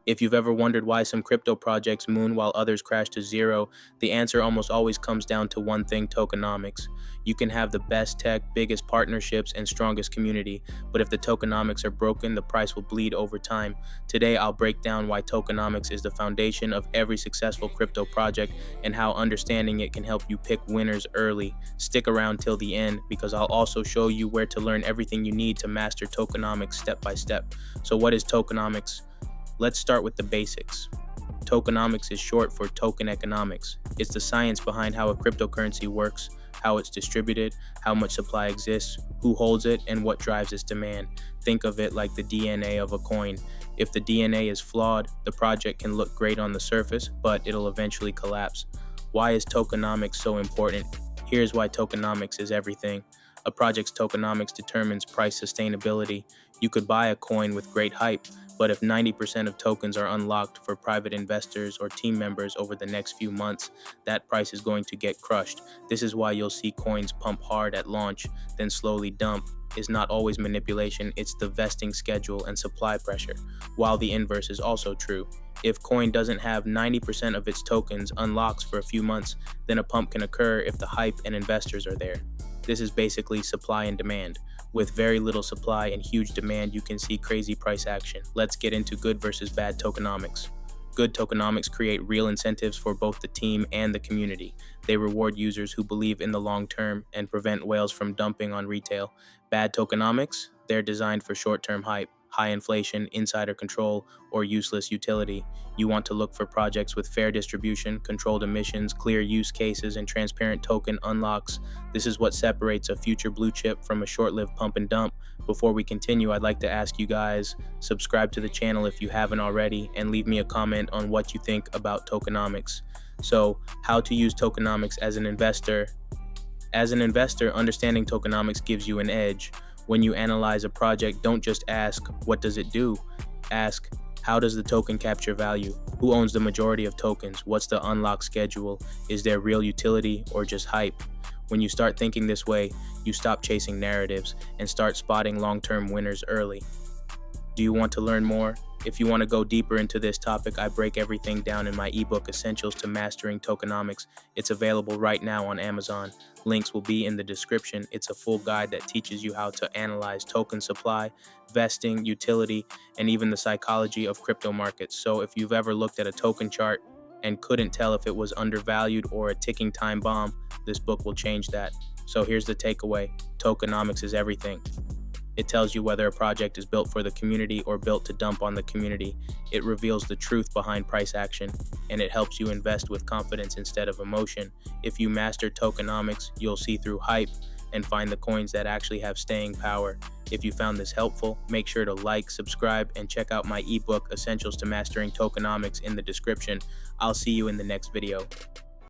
If you've ever wondered why some crypto projects moon while others crash to zero, the answer almost always comes down to one thing: tokenomics. You can have the best tech, biggest partnerships, and strongest community, but if the tokenomics are broken, the price will bleed over time. Today, I'll break down why tokenomics is the foundation of every successful crypto project and how understanding it can help you pick winners early. Stick around till the end because I'll also show you where to learn everything you need to master tokenomics step by step. So what is tokenomics? Let's start with the basics. Tokenomics is short for token economics. It's the science behind how a cryptocurrency works, how it's distributed, how much supply exists, who holds it, and what drives its demand. Think of it like the DNA of a coin. If the DNA is flawed, the project can look great on the surface, but it'll eventually collapse. Why is tokenomics so important? Here's why tokenomics is everything. A project's tokenomics determines price sustainability. You could buy a coin with great hype, but if 90% of tokens are unlocked for private investors or team members over the next few months, that price is going to get crushed. This is why you'll see coins pump hard at launch, then slowly dump. It's not always manipulation, it's the vesting schedule and supply pressure, while the inverse is also true. If coin doesn't have 90% of its tokens unlocks for a few months, then a pump can occur if the hype and investors are there. This is basically supply and demand. With very little supply and huge demand, you can see crazy price action. Let's get into good versus bad tokenomics. Good tokenomics create real incentives for both the team and the community. They reward users who believe in the long term and prevent whales from dumping on retail. Bad tokenomics? They're designed for short-term hype, high inflation, insider control, or useless utility. You want to look for projects with fair distribution, controlled emissions, clear use cases, and transparent token unlocks. This is what separates a future blue chip from a short-lived pump and dump. Before we continue, I'd like to ask you guys, subscribe to the channel if you haven't already, and leave me a comment on what you think about tokenomics. So, how to use tokenomics as an investor? As an investor, understanding tokenomics gives you an edge. When you analyze a project, don't just ask, what does it do? Ask, how does the token capture value? Who owns the majority of tokens? What's the unlock schedule? Is there real utility or just hype? When you start thinking this way, you stop chasing narratives and start spotting long-term winners early. Do you want to learn more? If you want to go deeper into this topic, I break everything down in my ebook, Essentials to Mastering Tokenomics. It's available right now on Amazon. Links will be in the description. It's a full guide that teaches you how to analyze token supply, vesting, utility, and even the psychology of crypto markets. So if you've ever looked at a token chart and couldn't tell if it was undervalued or a ticking time bomb, this book will change that. So here's the takeaway. Tokenomics is everything. It tells you whether a project is built for the community or built to dump on the community. It reveals the truth behind price action, and it helps you invest with confidence instead of emotion. If you master tokenomics, you'll see through hype and find the coins that actually have staying power. If you found this helpful, make sure to like, subscribe, and check out my ebook, Essentials to Mastering Tokenomics, in the description. I'll see you in the next video.